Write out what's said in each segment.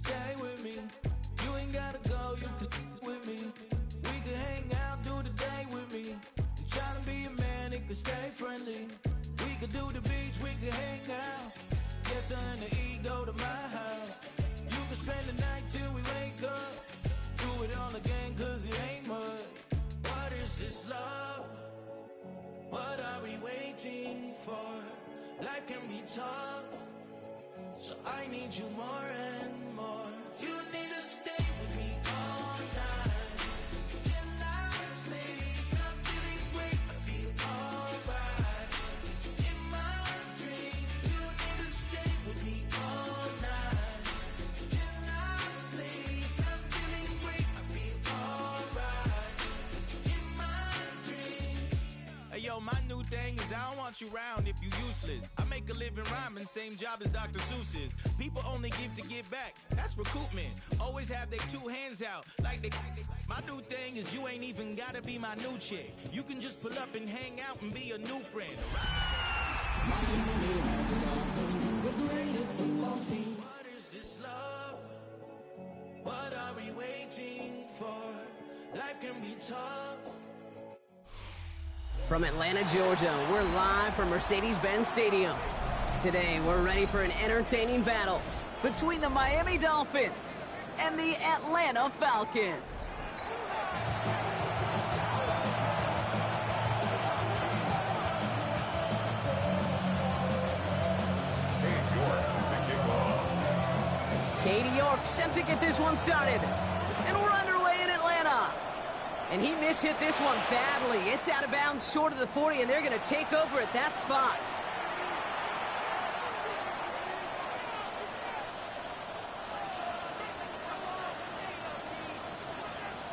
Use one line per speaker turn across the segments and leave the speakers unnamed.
stay with me. You ain't gotta go, you could with me. We could hang out, do the day with me. You tryna be a man, it could stay friendly. We could do the beach, we could hang out. Yes, her and the E go to my house. You could spend the night till we wake up. Do it all again, cause it ain't mud. What is this love? What are we waiting for? Life can be tough, so I need you more and more. You need to stay with me all night till I sleep. I'm feeling great, I'll be alright. In my dreams, you need to stay with me all night till I sleep. I'm feeling great, I'll be alright. In my dreams. Hey yo, my new thing is I don't want you round if you useless. I make a living rhyming, same job as Dr. Seuss's. People only give to give back, that's recoupment. Always have their two hands out, like they. My new thing is you ain't even gotta be my new chick. You can just pull up and hang out and be a new friend. What is this love? What are we waiting for? Life can be tough.
From Atlanta, Georgia, we're live from Mercedes-Benz Stadium. Today, we're ready for an entertaining battle between the Miami Dolphins and the Atlanta Falcons. Katie York set to get this one started. And we're underway in Atlanta. And he mishit this one badly. It's out of bounds short of the 40, and they're going to take over at that spot.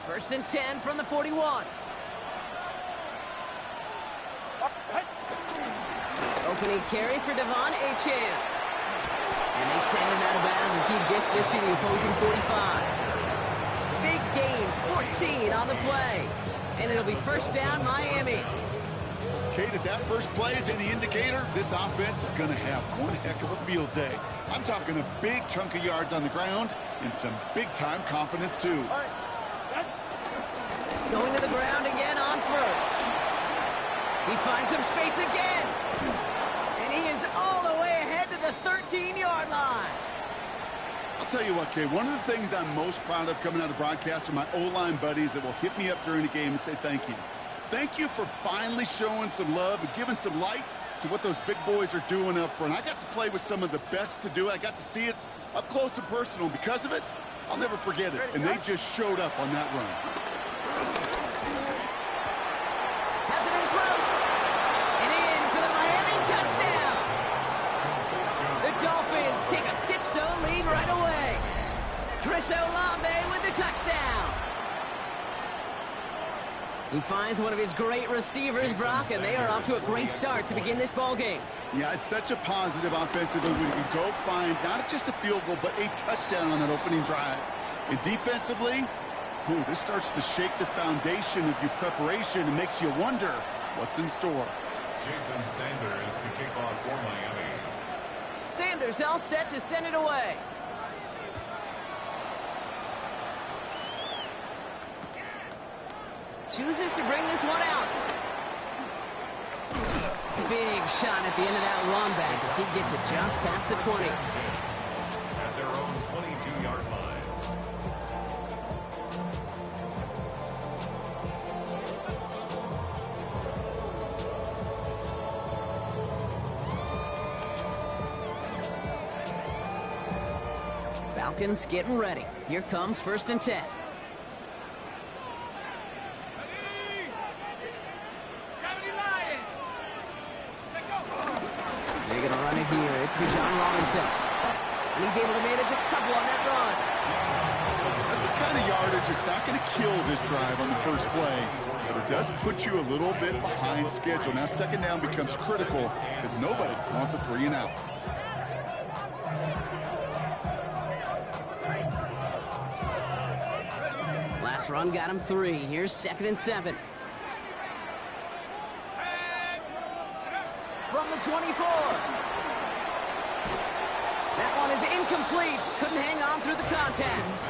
First and 10 from the 41. Opening carry for Devon Achane. And they send him out of bounds as he gets this to the opposing 45. Big gain, 14 on the play. And it'll be first down, Miami.
Kate, if that first play is any indicator, this offense is going to have one heck of a field day. I'm talking a big chunk of yards on the ground and some big-time confidence, too.
Going to the ground again on first. He finds some space again. And he is all the way ahead to the 13-yard line.
I'll tell you what, Kate, one of the things I'm most proud of coming out of broadcast are my O-line buddies that will hit me up during the game and say thank you. Thank you for finally showing some love and giving some light to what those big boys are doing up front. I got to play with some of the best to do it. I got to see it up close and personal. Because of it, I'll never forget it. And they just showed up on that run.
Has it in close. And in for the Miami touchdown. The Dolphins take a 6-0 lead right away. Chris Olave with the touchdown. He finds one of his great receivers, Brock, and they are off to a great start to begin this ballgame.
Yeah, it's such a positive offensively when you go find not just a field goal, but a touchdown on that opening drive. And defensively, this starts to shake the foundation of your preparation and makes you wonder what's in store.
Jason Sanders to kick off for Miami.
Sanders all set to send it away. Chooses to bring this one out. Big shot at the end of that run back as he gets it just past the 20.
At their own 22-yard line.
Falcons getting ready. Here comes first and 10. They're going to run it here. It's Bijan Robinson. And he's able to manage a couple on that run.
That's the kind of yardage that's not going to kill this drive on the first play, but it does put you a little bit behind schedule. Now second down becomes critical because nobody wants a 3 and out.
Last run got him 3. Here's second and 7. From the 24. That one is incomplete. Couldn't hang on through the contact.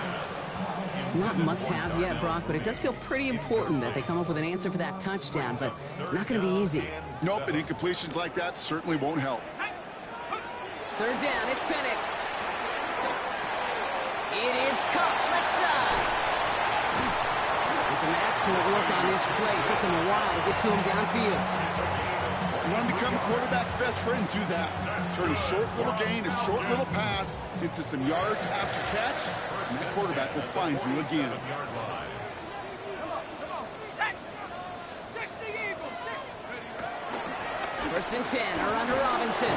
Not must-have yet, Brock, but it does feel pretty important that they come up with an answer for that touchdown, but not going to be easy.
Nope, and incompletions like that certainly won't help.
Third down, it's Penix. It is caught left side. And some excellent work on this play. It takes him a while to get to him downfield.
You want to become a quarterback's best friend, do that. Turn a short little gain, a short little pass into some yards after catch, and that quarterback will find you again.
First and 10, or under Robinson.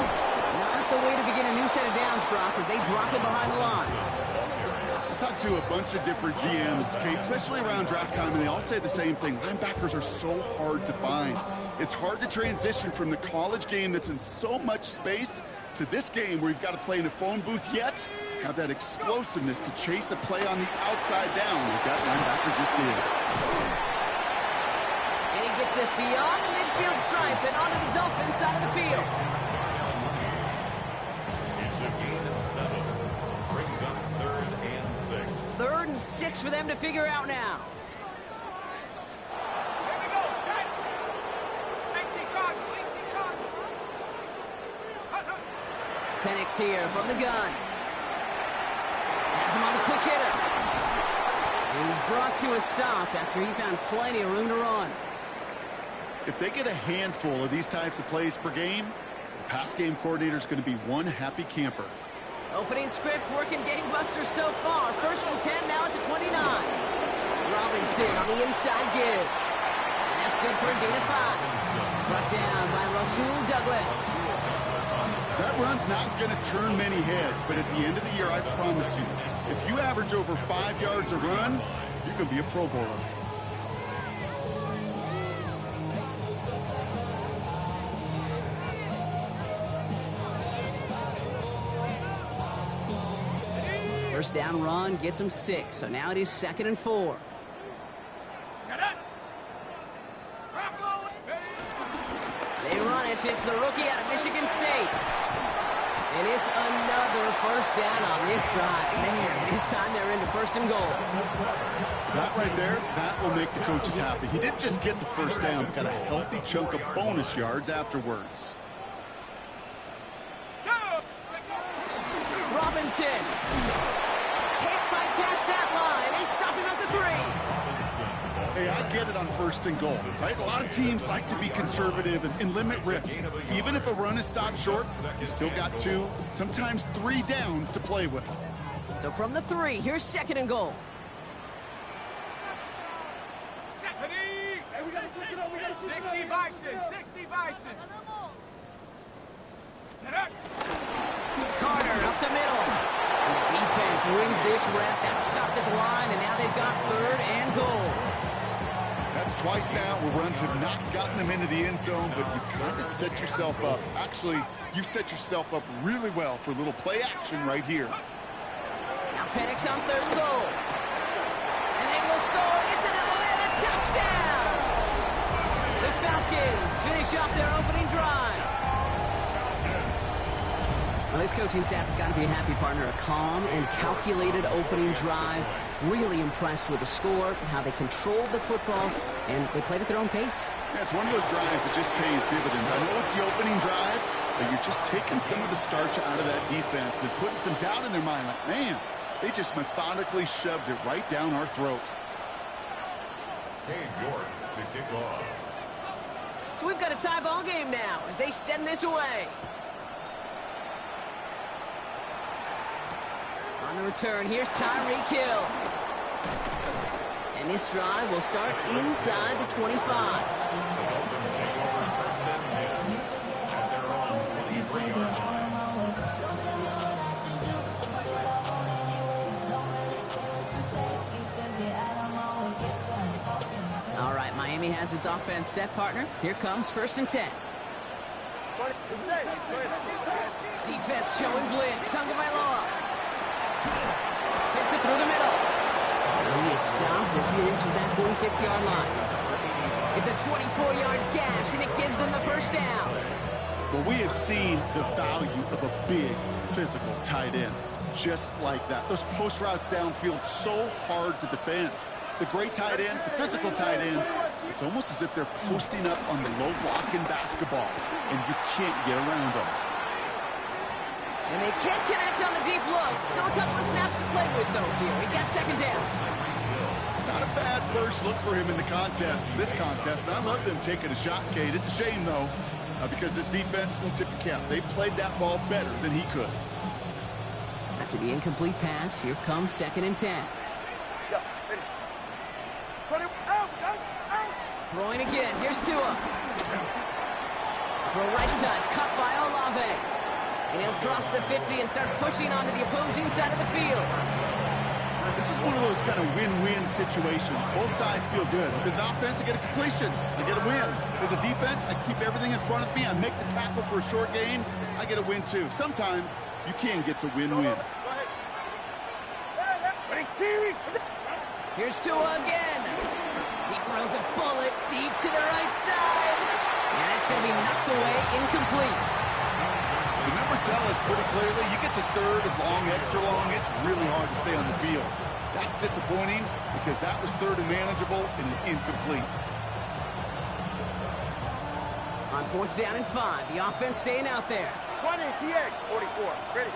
Not the way to begin a new set of downs, Brock, as they drop it behind the line.
I talked to a bunch of different GMs, Kate, especially around draft time, and they all say the same thing. Linebackers are so hard to find. It's hard to transition from the college game that's in so much space to this game where you've got to play in a phone booth, yet have that explosiveness to chase a play on the outside down like that linebacker just did.
And he gets this beyond the midfield stripe and onto the Dolphins side of the field.
It's a gain of 7. Brings up 3rd and 6.
3rd and 6 for them to figure out now. Penix here from the gun. Has him on the quick hitter. He's brought to a stop after he found plenty of room to run.
If they get a handful of these types of plays per game, the pass game coordinator is going to be one happy camper.
Opening script working gangbusters so far. 1st and 10 now at the 29. Robinson on the inside give. And that's good for a gain of 5. Brought down by Rasul Douglas.
That run's not going to turn many heads, but at the end of the year, I promise you, if you average over 5 yards a run, you're going to be a Pro Bowler.
First down run gets him 6, so now it is 2nd and 4. They run it. It's the rookie out of Michigan State. And it's another first down on this drive. Man, this time they're into 1st and goal.
That right there, that will make the coaches happy. He didn't just get the first down, but got a healthy chunk of bonus yards afterwards.
Robinson can't fight past that line. They stop him at the 3.
Hey, I get it on 1st and goal, right? A lot of teams like to be conservative and limit risk. Even if a run is stopped short, you still got 2, sometimes 3 downs to play with.
So from the 3, here's 2nd and goal.
Hey, we gotta switch it up. We gotta 60 Bison, 60 Bison.
Carter up the middle. And the defense wins this rep. That's stopped at the line, and now they've got 3rd and goal.
That's twice now where runs have not gotten them into the end zone, but you've kind of set yourself up. Actually, you've set yourself up really well for a little play action right here.
Now Penix on 3rd and goal. And they will score. It's an Atlanta touchdown. The Falcons finish off their opening drive. Well, this coaching staff has got to be a happy partner. A calm and calculated opening drive. Really impressed with the score, how they controlled the football, and they played at their own pace.
Yeah, it's one of those drives that just pays dividends. I know it's the opening drive, but you're just taking some of the starch out of that defense and putting some doubt in their mind. Like, man, they just methodically shoved it right down our throat.
Cade York to kick off.
So we've got a tie ball game now as they send this away. On the return, here's Tyreek Hill. And this drive will start inside the 25.
The Dolphins take over 1st and 10 at their own 23-yard line.
All right, Miami has its offense set, partner. Here comes 1st and 10. Defense showing blitz. Tagovailoa fits it through the middle. And he is stopped as he reaches that 46-yard line. It's a 24-yard gash, and it gives them the 1st down.
Well, we have seen the value of a big physical tight end. Just like that. Those post routes downfield, so hard to defend. The great tight ends, the physical tight ends, it's almost as if they're posting up on the low block in basketball, and you can't get around them.
And they can't connect on the deep look. Still a couple of snaps to play with, though, here. We got second down.
Not a bad first look for him in the contest, this contest. And I love them taking a shot, Kate. It's a shame, though, because this defense will tip your cap. They played that ball better than he could.
After the incomplete pass, here comes 2nd and 10. Throwing again. Here's Tua. Throw right side. Cut by Olave. And he'll cross the 50 and start pushing onto the opposing side of the field.
This is one of those kind of win-win situations. Both sides feel good. As an offense, I get a completion. I get a win. As a defense, I keep everything in front of me. I make the tackle for a short gain. I get a win, too. Sometimes you can get to win-win.
Here's Tua again. He throws a bullet deep to the right side. And it's going to be knocked away, incomplete.
The numbers tell us pretty clearly, you get to third and long, extra long, it's really hard to stay on the field. That's disappointing because that was third and manageable and incomplete.
On 4th down and 5, the offense staying out there.
20, TA, 44, ready.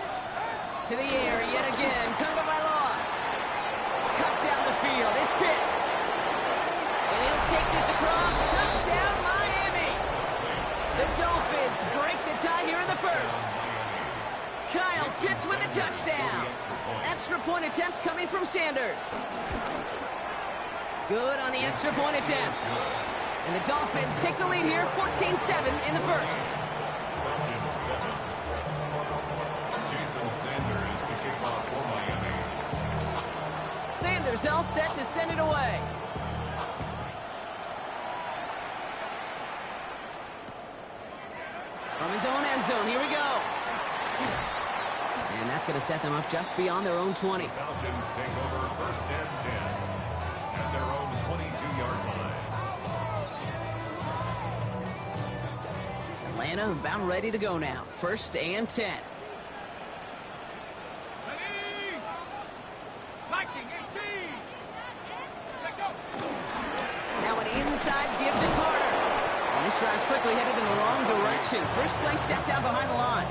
To the air yet again, Tunga Bailoa. Cut down the field, it's Pitts. And he'll take this across, touchdown Miami. The Dolphins break the tie here in the first. Kyle Pitts with a touchdown. Extra point attempt coming from Sanders. Good on the extra point attempt. And the Dolphins take the lead here, 14-7 in the first. Sanders all set to send it away. From his own end zone, here we go. And that's going to set them up just beyond their own 20.
Falcons take over 1st and 10 at their own 22-yard line.
Atlanta about ready to go now. 1st and 10.
Ready! Viking 18! Check go!
Now an inside give to Carter. And this drive's quickly headed in the wrong direction. First play set down behind the line.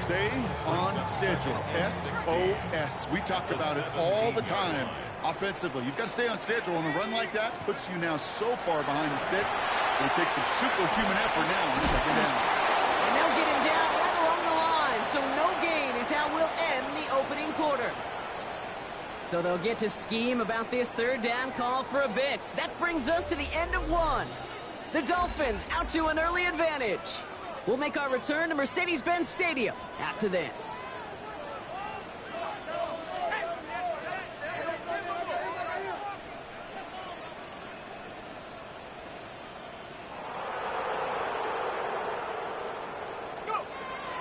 Stay on schedule. SOS. We talk about it all the time. Offensively, you've got to stay on schedule, and a run like that puts you now so far behind the sticks. It takes some superhuman effort now on 2nd down.
And they'll get him down right along the line. So no gain is how we'll end the opening quarter. So they'll get to scheme about this 3rd down call for a bit. That brings us to the end of one. The Dolphins out to an early advantage. We'll make our return to Mercedes-Benz Stadium after this.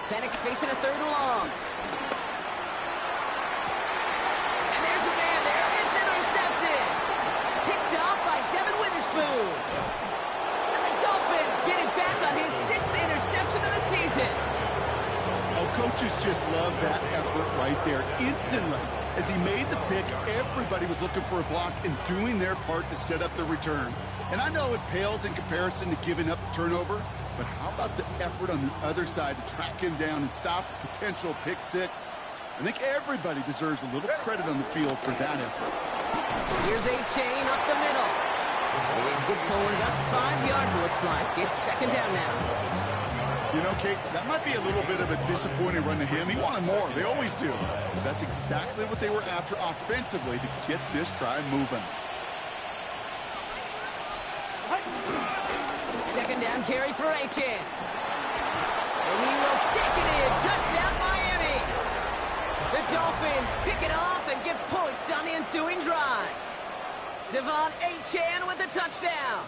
Penix facing a 3rd and long. And there's a man there. It's intercepted. Picked off by Devin Witherspoon. And the Dolphins get it back on his 6th interception of the season.
Oh, coaches just love that effort right there. Instantly, as he made the pick, everybody was looking for a block and doing their part to set up the return. And I know it pales in comparison to giving up the turnover, but how about the effort on the other side to track him down and stop a potential pick 6? I think everybody deserves a little credit on the field for that effort.
Here's a chain up the middle. And good forward about 5 yards, looks like. It's 2nd down now.
You know, Kate, that might be a little bit of a disappointing run to him. He wanted more. They always do. But that's exactly what they were after offensively to get this drive moving.
2nd down carry for Achane. And he will take it in. Touchdown, Miami. The Dolphins pick it off and get points on the ensuing drive. Devon Achane with the touchdown.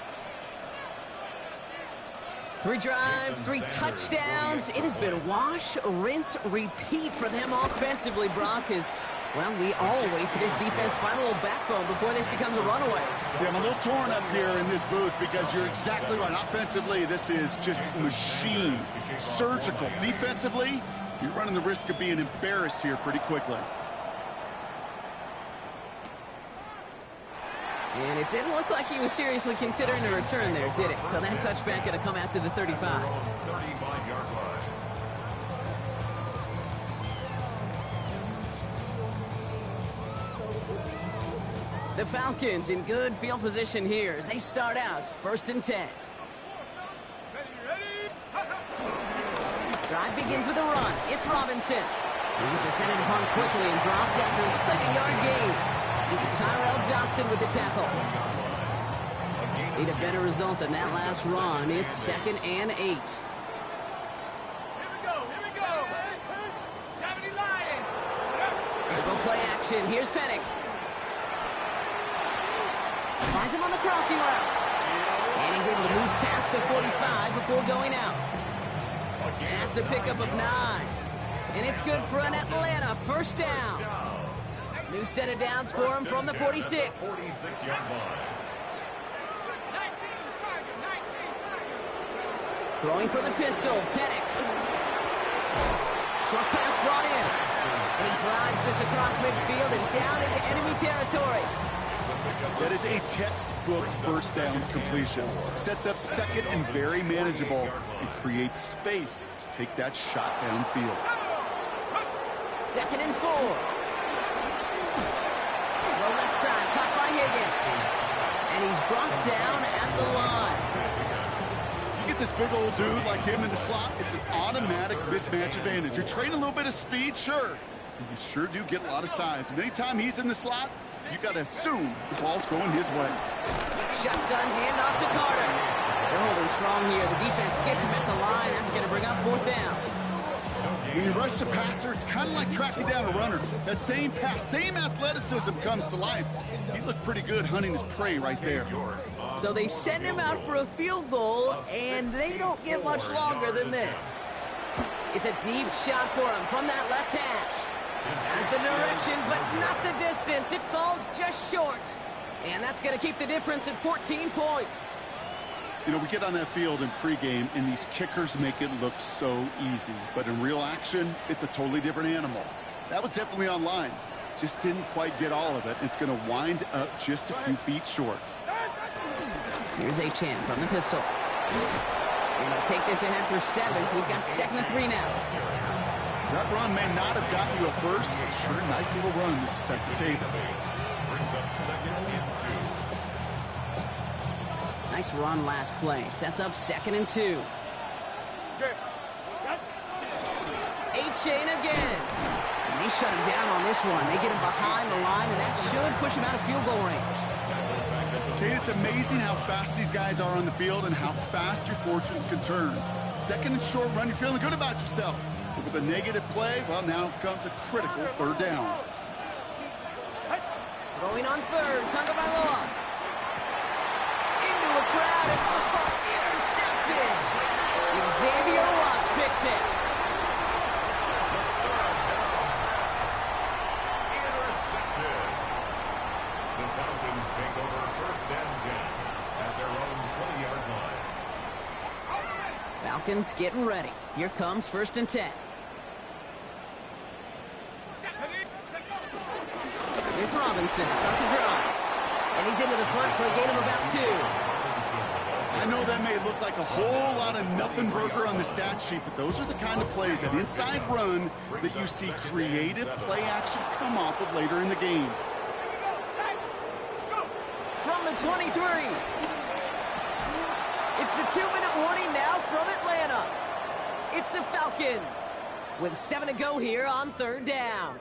3 drives, 3 touchdowns. It has been wash, rinse, repeat for them offensively, Brock, as Well, we all wait for this defense to find a little backbone before this becomes a runaway.
Yeah, I'm a little torn up here in this booth because you're exactly right. Offensively, this is just machine, surgical. Defensively, you're running the risk of being embarrassed here pretty quickly.
And it didn't look like he was seriously considering a return there, did it? So that touchback going to come out to the 35.
35-yard line.
The Falcons in good field position here as they start out 1st and 10. Drive begins with a run. It's Robinson. He's descended upon quickly and dropped after it looks like a yard gain. It was Tyrell Johnson with the tackle. Need a better result than that last run. It's 2nd and 8.
Here we go. 70 Lions.
They go play action. Here's Penix. Finds him on the crossing route. And he's able to move past the 45 before going out. That's a pickup of 9. And it's good for an Atlanta 1st down. New set of downs for him from the 46.
46-yard line.
Throwing for the pistol, Penix. Short pass brought in. And he drives this across midfield and down into enemy territory.
That is a textbook 1st down completion. Sets up 2nd and very manageable and creates space to take that shot downfield.
2nd and 4. Throw left side, caught by Higgins. And he's brought down at the line.
You get this big old dude like him in the slot, it's an automatic mismatch advantage. You're trading a little bit of speed, sure. You sure do get a lot of size. And anytime he's in the slot, you got to assume the ball's going his way.
Shotgun handoff to Carter. They're holding strong here. The defense gets him at the line. That's going to bring up 4th down.
When you rush the passer, it's kind of like tracking down a runner. That same pass, same athleticism comes to life. He looked pretty good hunting his prey right there.
So they send him out for a field goal, and they don't get much longer than this. It's a deep shot for him from that left hash. Has the direction, but not the distance. It falls just short. And that's going to keep the difference at 14 points.
You know, we get on that field in pregame, and these kickers make it look so easy. But in real action, it's a totally different animal. That was definitely on line. Just didn't quite get all of it. It's going to wind up just a few feet short.
Here's Achane from the pistol. We're going to take this ahead for 7. We've got 2nd and 3 now.
That run may not have gotten you a first, but sure, nice little run to set the table.
Brings up 2nd and 2.
Nice run last play. Sets up 2nd and 2. Achane again. And they shut him down on this one. They get him behind the line, and that should push him out of field goal range.
Kate, it's amazing how fast these guys are on the field and how fast your fortunes can turn. 2nd and short run, you're feeling good about yourself. But with a negative play, well, now comes a critical 3rd down.
Throwing on 3rd, Tagovailoa. Into a crowd, and intercepted. Xavier Watts picks it.
Intercepted. The Falcons take over 1st and 10 at their own 20-yard line.
Falcons getting ready. Here comes 1st and 10. Here's Robinson to start the drive. And he's into the front for a gain of about 2.
I know that may look like a whole lot of nothing burger on the stat sheet, but those are the kind of plays, that inside run, that you see creative play action come off of later in the game.
From the 23. It's the 2-minute warning now from Atlanta. It's the Falcons with 7 to go here on 3rd down.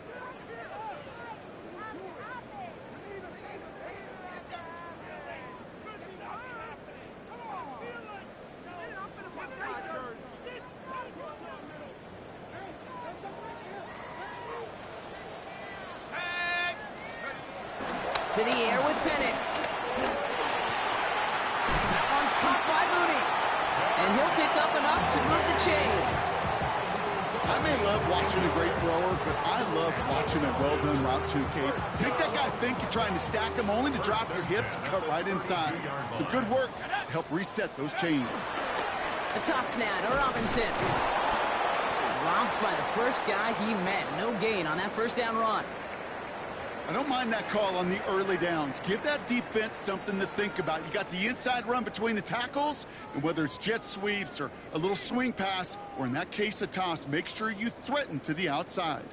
To the air with Penix. That one's caught by Mooney. And he'll pick up enough to move the chains.
I may love watching a great thrower, but I love watching a well-done route too, Kate. Make that guy think you're trying to stack him only to drop your hips and cut right inside. Some good work to help reset those chains.
A toss now to Robinson. Robbed by the first guy he met. No gain on that first down run.
I don't mind that call on the early downs. Give that defense something to think about. You got the inside run between the tackles, and whether it's jet sweeps or a little swing pass, or in that case a toss, make sure you threaten to the outside.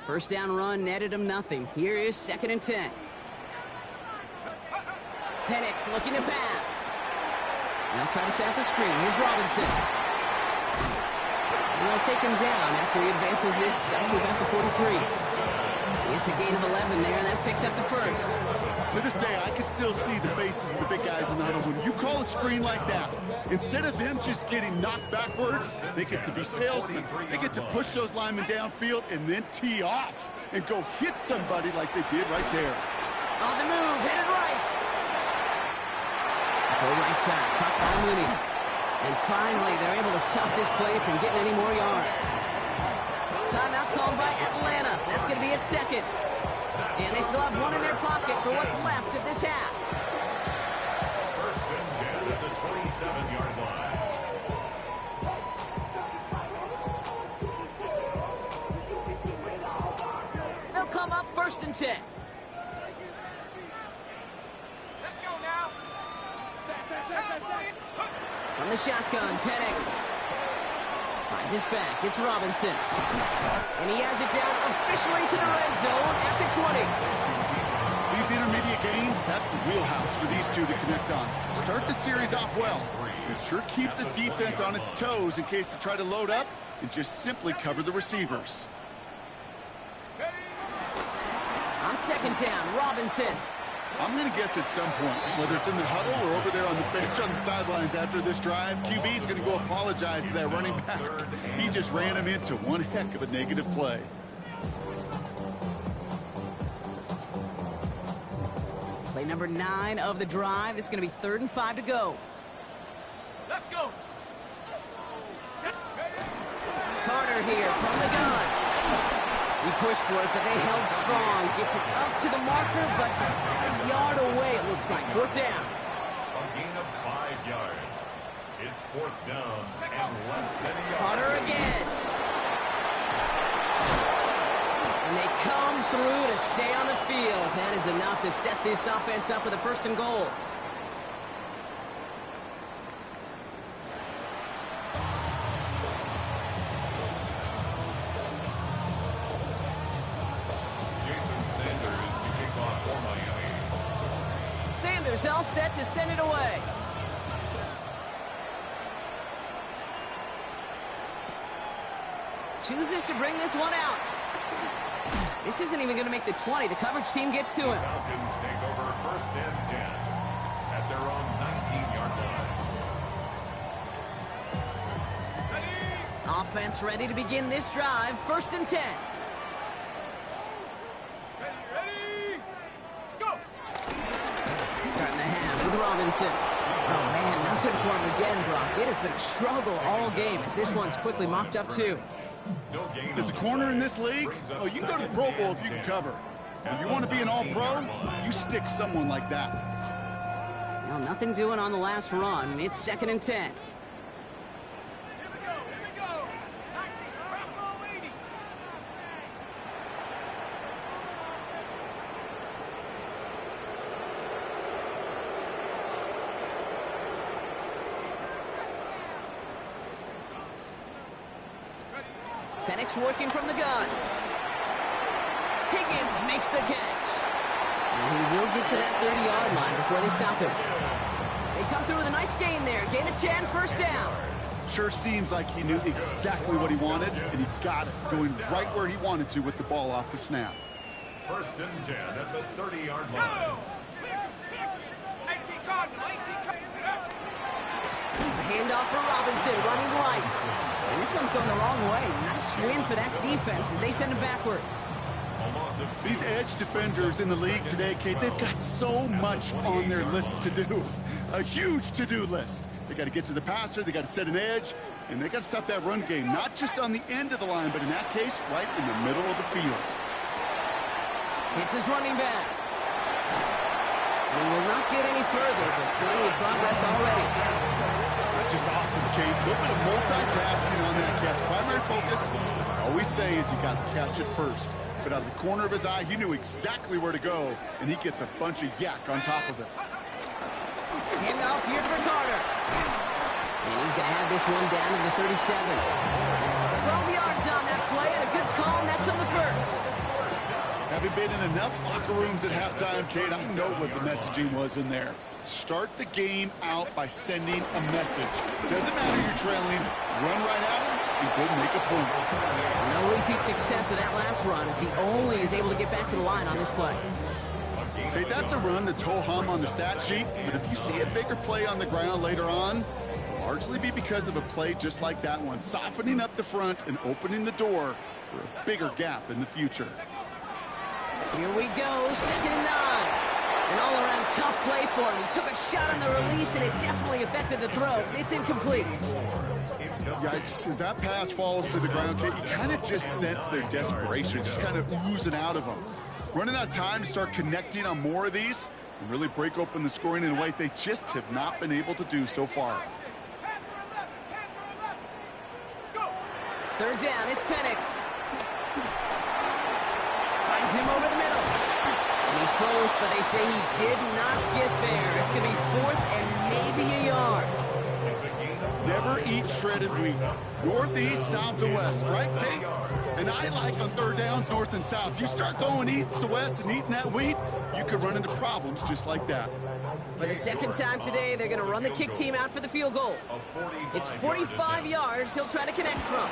First down run netted him nothing. Here is 2nd and 10. Penix looking to pass. Now trying to set up the screen. Here's Robinson. And they'll take him down after he advances this up to about the 43. It's a gain of 11 there, and that picks up the first.
To this day, I can still see the faces of the big guys in the huddle. When you call a screen like that, instead of them just getting knocked backwards, they get to be salesmen. They get to push those linemen downfield and then tee off and go hit somebody like they did right there.
On the move, headed right. Go right side, caught by Mooney. And finally, they're able to stop this play from getting any more yards. Timeout called by Atlanta. That's going to be its 2nd. And they still have one in their pocket for what's left of this half.
First and 10 at the 27-yard line.
They'll come up 1st and 10.
Let's go now.
From the shotgun, Penix finds his back. It's Robinson. And he has it down officially to the red zone at the 20.
These intermediate gains, that's the wheelhouse for these two to connect on. Start the series off well. It sure keeps the defense on its toes in case they try to load up and just simply cover the receivers.
On 2nd down, Robinson.
I'm going to guess at some point, whether it's in the huddle or over there on the bench on the sidelines after this drive, QB is going to go apologize to that running back. He just ran him into one heck of a negative play.
Play number 9 of the drive. This is going to be 3rd and 5 to go.
Let's go.
Carter here from the gun. He pushed for it, but they held strong. Gets it up to the marker, but a yard away, it looks like. 4th down.
A gain of 5 yards. It's 4th down and less than a yard.
Carter again. And they come through to stay on the field. That is enough to set this offense up with a 1st and goal. Sanders all set to send it away. Chooses to bring this one out. This isn't even going to make the 20. The coverage team gets to him.
Falcons take over 1st and 10 at their own 19-yard line.
Offense ready to begin this drive. 1st and 10.
Ready? Let's go.
Starting the half with Robinson. Oh, man, nothing for him again, Brock. It has been a struggle all game as this one's quickly mopped up, too.
No gain.
As a corner in this league, oh, you can go to the Pro Bowl if you can cover. If you want to be an all-pro, you stick someone like that.
Well, nothing doing on the last run. It's 2nd and 10.
Here we go. 19, Bravo 80.
Penix working from the gun. Higgins makes the catch. And he will get to that 30-yard line before they stop him. They come through with a nice gain there. Gain of 10, 1st down.
Sure seems like he knew exactly what he wanted, and he got it, going right where he wanted to with the ball off the snap.
1st and 10 at the 30-yard line.
18 Cardinal, 18 Cardinal.
Handoff for Robinson, running right. And this one's going the wrong way. Nice win for that defense as they send him backwards.
These edge defenders in the league today, Kate, they've got so much on their list to do. A huge to-do list. They got to get to the passer, they got to set an edge, And they got to stop that run game, not just on the end of the line, but in that case, right in the middle of the field.
It's his running back. We will not get any further, but plenty of progress already.
That's just awesome, Kate. A little bit of multitasking on that catch. Primary focus, as I always say, is you got to catch it first. But out of the corner of his eye, he knew exactly where to go, and he gets a bunch of yak on top of it.
Handoff here for Carter. And he's going to have this one down in the 37. 12 yards on that play, and a good call, and that's on the first.
Having been in enough locker rooms at halftime, Kate, I know what the messaging was in there. Start the game out by sending a message. Doesn't matter you're trailing, run right at him and go make a point.
No repeat success of that last run as he only is able to get back to the line on this play.
Hey, that's a run that's ho-hum on the stat sheet, but if you see a bigger play on the ground later on, it'll largely be because of a play just like that one, softening up the front and opening the door for a bigger gap in the future.
Here we go, 2nd and 9. An all-around tough play for him. He took a shot on the release, and it definitely affected the throw. It's incomplete.
Yikes, as that pass falls to the ground, Kate, you kind of just sense their desperation, just kind of oozing out of them. Running out of time to start connecting on more of these and really break open the scoring in a way they just have not been able to do so far.
3rd down, it's Penix. Finds him over the middle. And he's close, but they say he did not get there. It's going to be 4th and maybe a yard.
Never eat shredded wheat. Northeast, south to west, right, Kate? And I like on 3rd downs, north and south. You start going east to west and eating that wheat, you could run into problems just like that.
For the 2nd time today, they're going to run the kick team out for the field goal. It's 45 yards he'll try to connect from.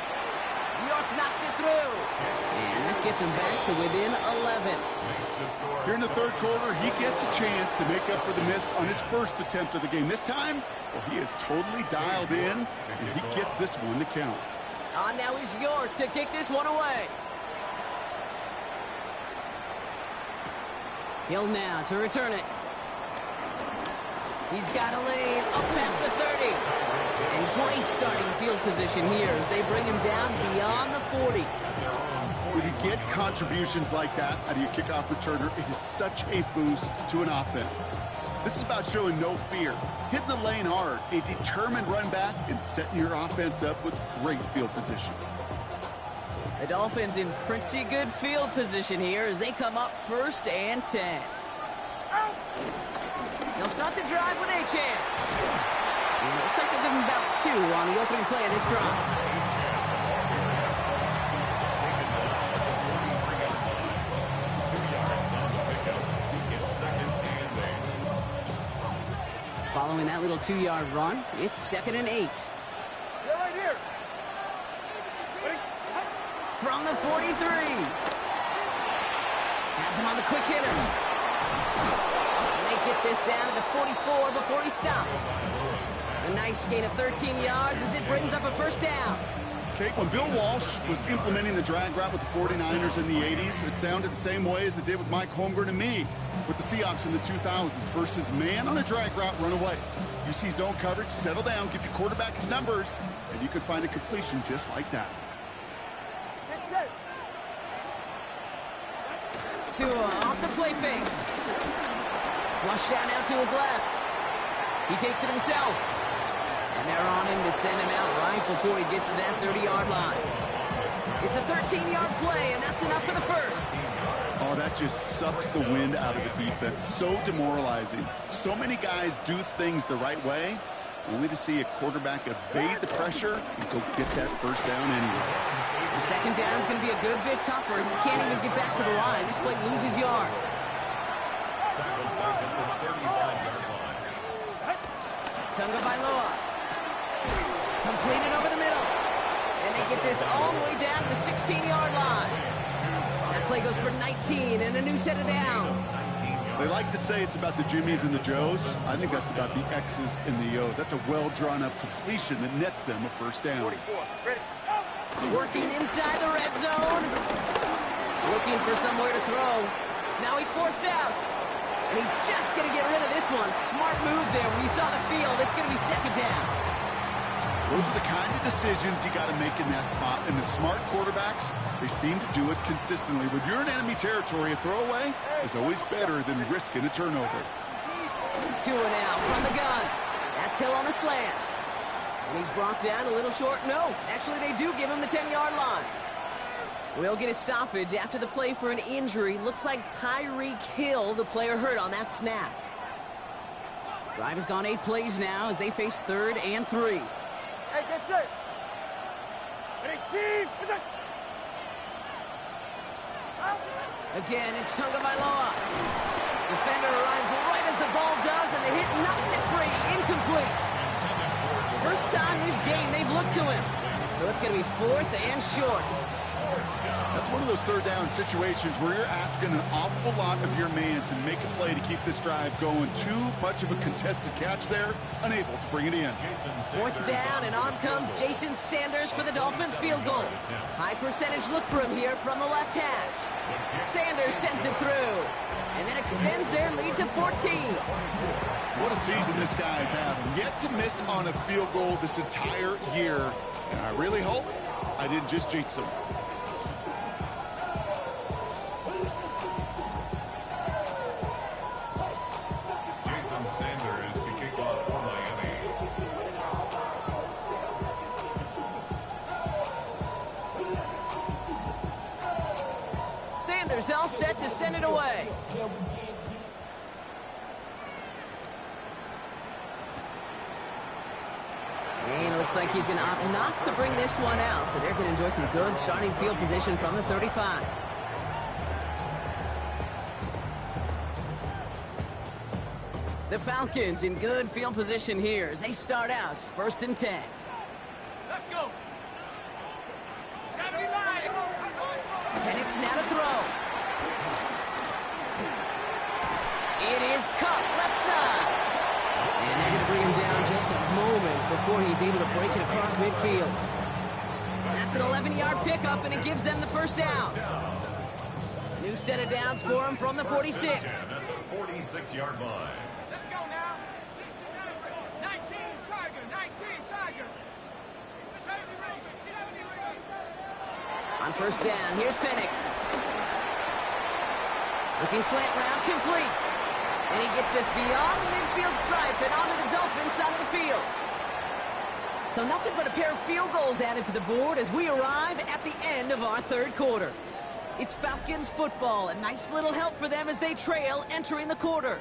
York knocks it through. And that gets him back to within 11.
Here in the 3rd quarter, he gets a chance to make up for the miss on his first attempt of the game. This time, well, he is totally dialed in, and he gets this one to count.
Now is York to kick this one away. Hill now to return it. He's got a lane up past the 30. And great starting field position here as they bring him down beyond the 40.
When you get contributions like that out of your kickoff returner, it is such a boost to an offense. This is about showing no fear, hitting the lane hard, a determined run back, and setting your offense up with great field position.
The Dolphins in pretty good field position here as they come up 1st and 10. They'll start the drive with Achane. Looks like they'll give him about 2 on the opening play of this drive. Following that little 2-yard run, it's 2nd and 8.
They're right here.
From the 43. Has him on the quick hitter. And they get this down to the 44 before he stopped. A nice gain of 13 yards as it brings up a 1st down.
Kate, when Bill Walsh was implementing the drag route with the 49ers in the 80s, it sounded the same way as it did with Mike Holmgren and me with the Seahawks in the 2000s versus man on a drag route, run away. You see zone coverage, settle down, give your quarterback his numbers, and you can find a completion just like that.
Tua off the play fake. Flush down out to his left. He takes it himself. And they're on him to send him out right before he gets to that 30-yard line. It's a 13-yard play, and that's enough for the 1st.
Oh, that just sucks the wind out of the defense. So demoralizing. So many guys do things the right way, only to see a quarterback evade the pressure and go get that 1st down anyway.
The 2nd down is going to be a good bit tougher. He can't even get back to the line. This play loses yards. Tunga Bailoa. Completed over the middle. And they get this all the way down to the 16-yard line. That play goes for 19 and a new set of downs.
They like to say it's about the Jimmies and the Joes. I think that's about the X's and the O's. That's a well-drawn-up completion that nets them a 1st down.
Working inside the red zone. Looking for somewhere to throw. Now he's forced out. And he's just going to get rid of this one. Smart move there. When you saw the field, it's going to be 2nd down.
Those are the kind of decisions you got to make in that spot. And the smart quarterbacks, they seem to do it consistently. When you're in enemy territory, a throwaway is always better than risking a turnover.
2 and out from the gun. That's Hill on the slant. And he's brought down a little short. No, actually they do give him the 10-yard line. We'll get a stoppage after the play for an injury. Looks like Tyreek Hill, the player hurt on that snap. Drive has gone 8 plays now as they face 3rd and 3.
Hey, get set. Ready, team.
Again, it's Tagovailoa. Defender arrives right as the ball does, and the hit knocks it free. Incomplete. First time this game they've looked to him. So it's going to be 4th and short.
That's one of those third down situations where you're asking an awful lot of your man to make a play to keep this drive going. Too much of a contested catch there, unable to bring it in.
4th down, and on comes Jason Sanders for the Dolphins field goal. High percentage look for him here from the left hash. Sanders sends it through, and then extends their lead to 14.
What a season this guy is having. Yet to miss on a field goal this entire year. And I really hope I didn't just jinx him.
Jason Sanders to kick off for Miami.
Sanders all set to send it away. And it looks like he's going to opt not to bring this one out, so they're going to enjoy some good starting field position from the 35. The Falcons in good field position here as they start out 1st and 10.
Let's go. 79.
Penix now to throw. It is caught left side. And they're going to bring him down just a moment before he's able to break it across midfield. That's an 11-yard pickup, and it gives them the first down. New set of downs for him from the 46.
At the 46-yard line.
Let's go now. 19 Tiger. 19 Tiger. 70 Ravens. 70 Ravens.
On 1st down, here's Penix. Looking slant route, complete. And he gets this beyond the midfield stripe and onto the Dolphins side of the field. So nothing but a pair of field goals added to the board as we arrive at the end of our 3rd quarter. It's Falcons football. A nice little help for them as they trail entering the quarter.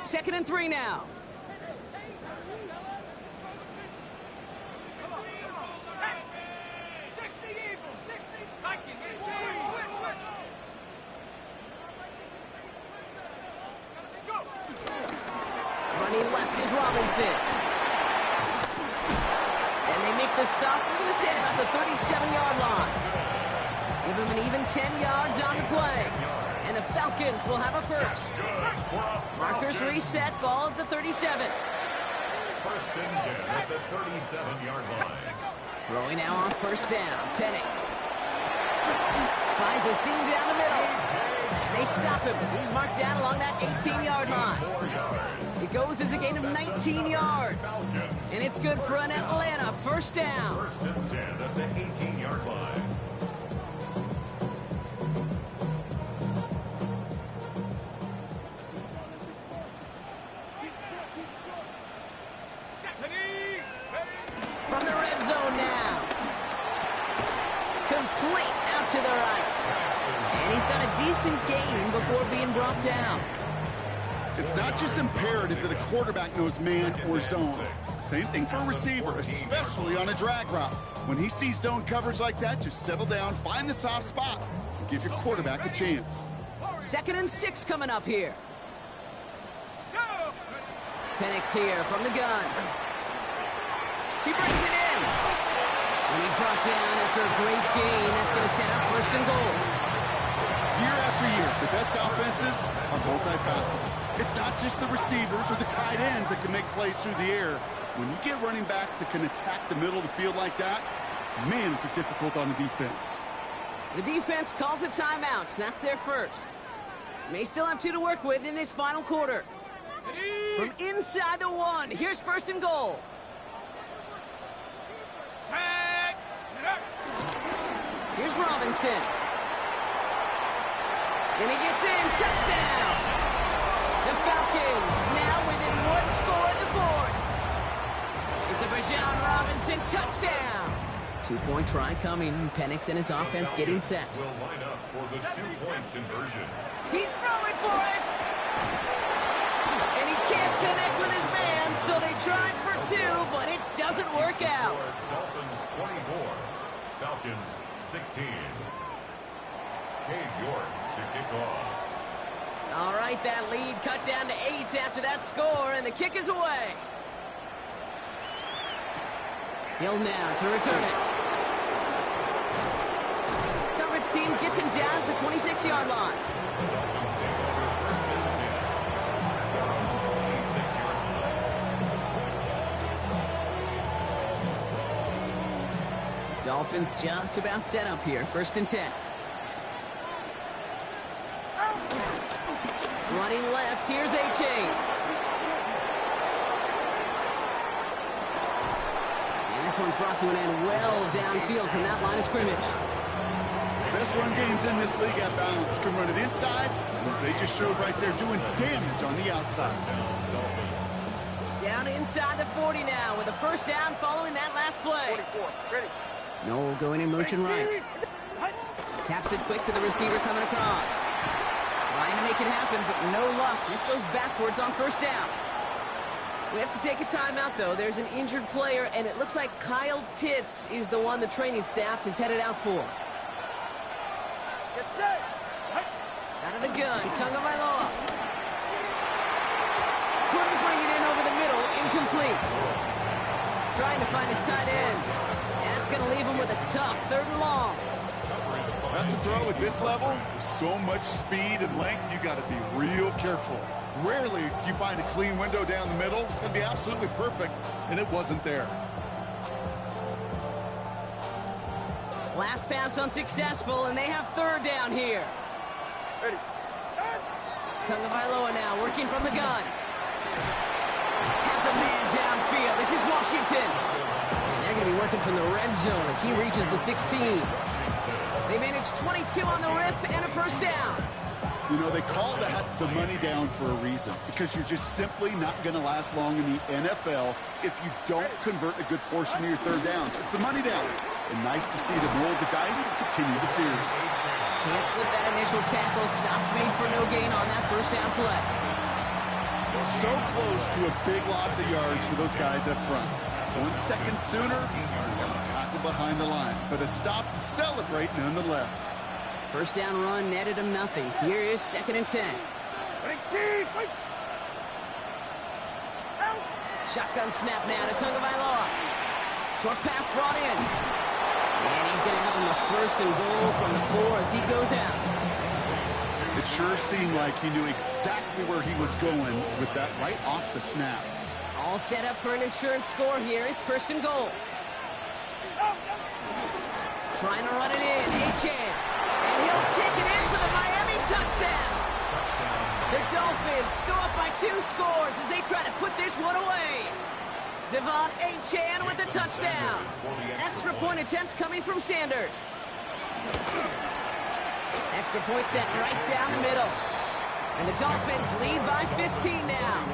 Second and 3 now. Running left is Robinson. And they make the stop. We're going to say about the 37-yard line. Give them an even 10 yards on the play. And the Falcons will have a first. Markers reset, ball at the 37.
1st and 10 at the 37-yard line.
Throwing now on 1st down. Penix finds a seam down the middle. And they stop him. He's marked down along that 18-yard line. It goes as a gain of 19 yards. And it's good for an Atlanta 1st down.
1st and 10 at the 18-yard line.
From the red zone now. Complete out to the right. And he's got a decent gain before being brought down.
It's not just imperative that a quarterback knows man or zone. Same thing for a receiver, especially on a drag route. When he sees zone coverage like that, just settle down, find the soft spot, and give your quarterback a chance.
2nd and 6 coming up here. Penix here from the gun. He brings it in. And he's brought down after a great gain. That's going to set up 1st and goal.
Year after year, the best offenses are multifaceted. It's not just the receivers or the tight ends that can make plays through the air. When you get running backs that can attack the middle of the field like that, man, is it difficult on the defense.
The defense calls a timeout. That's their first. May still have 2 to work with in this final quarter. From inside the 1, here's 1st and goal.
Set.
Here's Robinson. And he gets in. Touchdown. The Falcons now within 1 score in the 4th. It's a Bijan Robinson touchdown. 2-point try coming. Penix and his offense getting set.
Will line up for the 2-point conversion.
He's throwing for it. And he can't connect with his man, so they tried for 2, but it doesn't work out.
Dolphins 24, Falcons 16. Cade York to kick off.
All right, that lead cut down to 8 after that score, and the kick is away. Hill now to return it. Coverage team gets him down at the 26-yard line.
Dolphins take over 1st and 10 at their own 26-yard line.
Dolphins just about set up here. 1st and 10. Running left, here's A-Chain. And this one's brought to an end well downfield from that line of scrimmage.
Best run games in this league at balance. Can run it inside, as they just showed right there, doing damage on the outside.
Down inside the 40 now with a 1st down following that last play.
44. Ready.
Noel going in motion right. Taps it quick to the receiver coming across. Trying to make it happen, but no luck. This goes backwards on 1st down. We have to take a timeout, though. There's an injured player, and it looks like Kyle Pitts is the one the training staff is headed out for.
Get set.
Out of the gun, Tagovailoa. Couldn't bring it in over the middle, incomplete. Trying to find his tight end. That's going to leave him with a tough 3rd and long.
That's a throw at this level. With so much speed and length, you got to be real careful. Rarely do you find a clean window down the middle. It'd be absolutely perfect, and it wasn't there.
Last pass unsuccessful, and they have 3rd down here.
Ready.
Tagovailoa now working from the gun. Has a man downfield. This is Washington. And they're going to be working from the red zone as he reaches the 16. They managed 22 on the rip and a 1st down.
You know, they call that the money down for a reason, because you're just simply not going to last long in the NFL if you don't convert a good portion of your 3rd downs. It's the money down. And nice to see them roll the dice and continue the series.
Can't slip that initial tackle. Stops made for no gain on that 1st down play.
So close to a big loss of yards for those guys up front. 1 second sooner, and a tackle behind the line. But a stop to celebrate nonetheless.
1st down run netted him nothing. Here is 2nd and 10.
Ready, team. Wait. Out.
Shotgun snap now to Tagovailoa. Short pass brought in. And he's going to have him the 1st and goal from the 4 as he goes out.
It sure seemed like he knew exactly where he was going with that right off the snap.
All set up for an insurance score here. It's 1st and goal. Trying to run it in. A-Chan. And he'll take it in for the Miami touchdown. The Dolphins go up by 2 scores as they try to put this one away. Devon A-Chan with a touchdown. Extra point attempt coming from Sanders. Extra point set right down the middle. And the Dolphins lead by 15 now.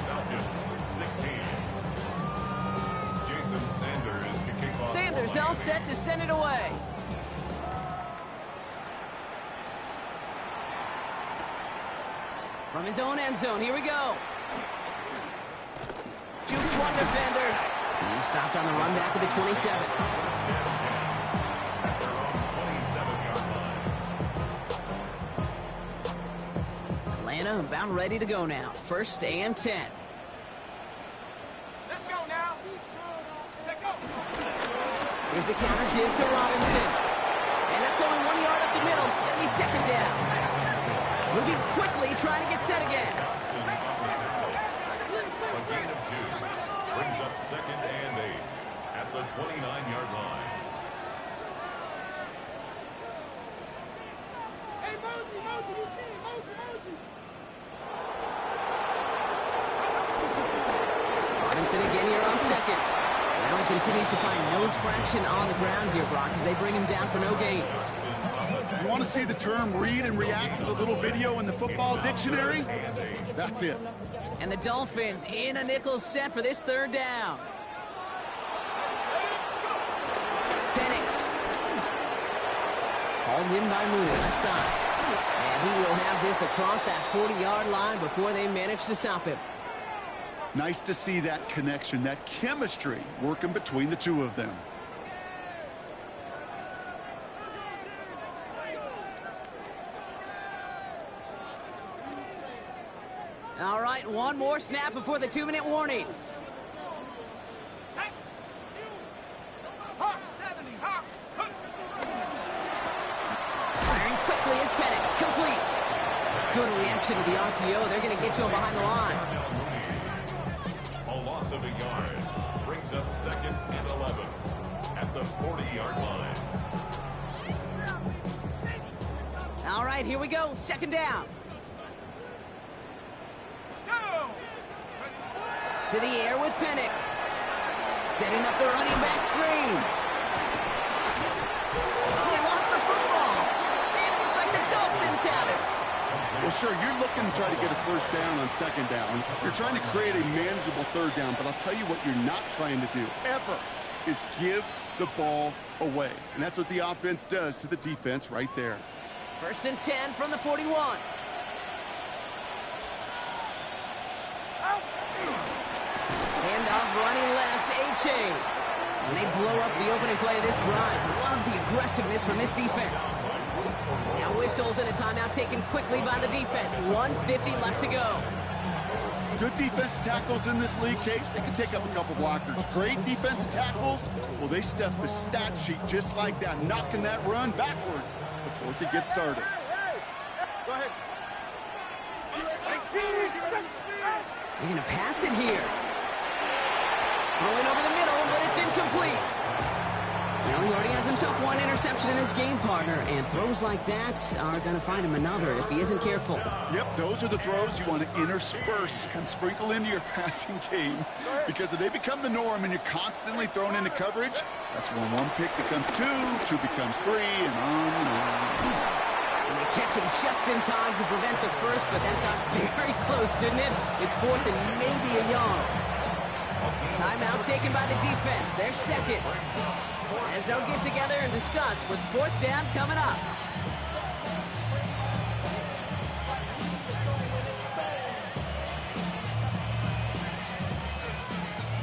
Falcons 16. Jason Sanders to kick off.
Sanders all set to send it away. From his own end zone, here we go. Jukes one defender. He stopped on the run back of the 27.
At their own 27-yard line.
Atlanta about ready to go now. 1st and 10.
Let's go now. Take go.
Here's a counter give to Robinson. And that's only 1 yard up the middle. It'll be 2nd down. Moving quickly, trying to get set again.
A gain of 2 brings up 2nd and 8 at the 29-yard line.
Hey, Mosey, you can. Mosey.
Robinson again here on second. Well, he continues to find no traction on the ground here, Brock, as they bring him down for no gain.
You want to see the term read and react with a little video in the football dictionary? That's it.
And the Dolphins in a nickel set for this third down. Penix. Hauled in by Mooney, left side. And he will have this across that 40-yard line before they manage to stop him.
Nice to see that connection, that chemistry working between the two of them.
All right, one more snap before the 2-minute warning. Firing quickly is Penix, complete. Good reaction to the RPO. They're going to get to him behind the line.
A loss of a yard brings up 2nd and 11 at the 40-yard line.
All right, here we go. 2nd down. To the air with Penix. Setting up the running back screen. Oh, he lost the football. And it looks like the Dolphins have it.
Well, sure, you're looking to try to get a first down on 2nd down. You're trying to create a manageable 3rd down, but I'll tell you what you're not trying to do, ever, is give the ball away. And that's what the offense does to the defense right there.
1st and 10 from the 41. Handoff running left, A-Chain. And they blow up the opening play of this drive. Love the aggressiveness from this defense. Now whistles and a timeout taken quickly by the defense. 1:50 left to go.
Good defensive tackles in this league, Kate. They can take up a couple blockers. Great defensive tackles, well, they stuff the stat sheet just like that, knocking that run backwards before it could get started.
Go ahead.
They're going to pass it here. Throwing over the middle, but it's incomplete. Well, he already has himself one interception in this game, partner, and throws like that are going to find him another if he isn't careful.
Yep, those are the throws you want to intersperse and sprinkle into your passing game, because if they become the norm and you're constantly thrown into coverage, that's when one pick becomes two becomes three, and on and on.
And they catch him just in time to prevent the first, but that got very close, didn't it? It's 4th and maybe a yard. Timeout taken by the defense. They're second. As they'll get together and discuss with 4th down coming up.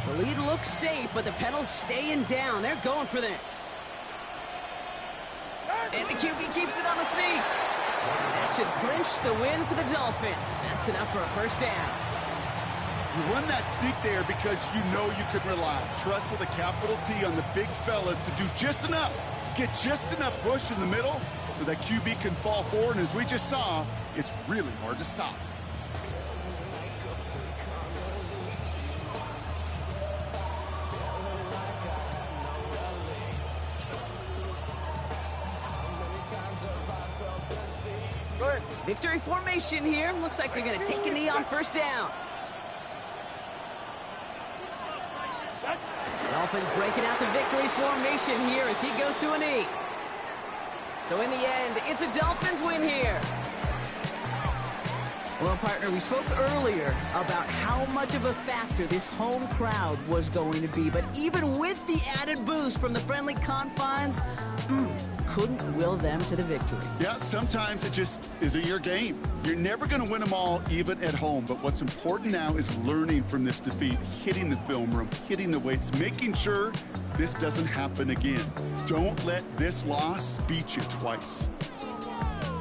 The lead looks safe, but the pedals staying down. They're going for this. And the QB keeps it on the sneak. That should clinch the win for the Dolphins. That's enough for a 1st down.
You run that sneak there because you know you can rely. Trust with a capital T on the big fellas to do just enough. Get just enough push in the middle so that QB can fall forward. And as we just saw, it's really hard to stop.
Victory formation here. Looks like they're going to take a knee on 1st down. Dolphins breaking out the victory formation here as he goes to a knee. So in the end, it's a Dolphins win here. Well, partner, we spoke earlier about how much of a factor this home crowd was going to be. But even with the added boost from the friendly confines, couldn't will them to the victory.
Yeah, sometimes it just isn't your game. You're never going to win them all, even at home. But what's important now is learning from this defeat, hitting the film room, hitting the weights, making sure this doesn't happen again. Don't let this loss beat you twice.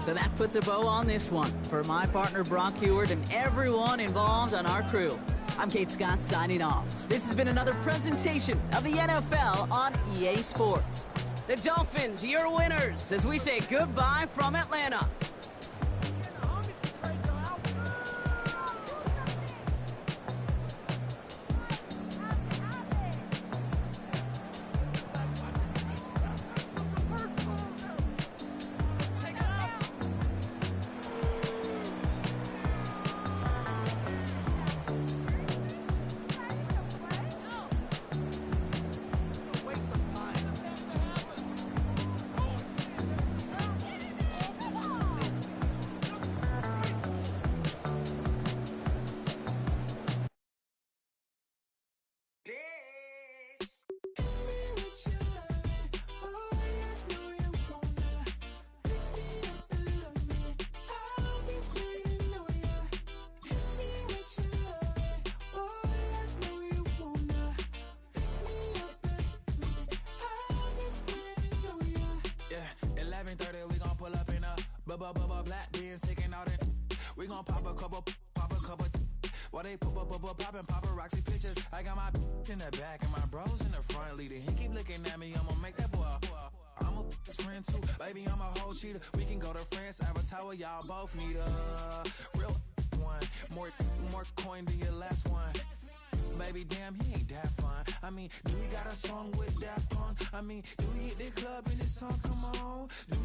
So that puts a bow on this one. For my partner, Brock Heward, and everyone involved on our crew, I'm Kate Scott signing off. This has been another presentation of the NFL on EA Sports. The Dolphins, your winners, as we say goodbye from Atlanta.
black beans taking all that. We gon' pop a couple. While they poppin' paparazzi pictures. I got my in the back and my bros in the front leading. He keep looking at me, I'ma make that boy. I'm a best friend too, baby, I'm a whole cheater. We can go to France, Avatar, y'all both need a real one. More coin than your last one. Baby, damn, he ain't that fun. I mean, do we got a song with that punk? I mean, do we hit the club in this song? Come on. Do we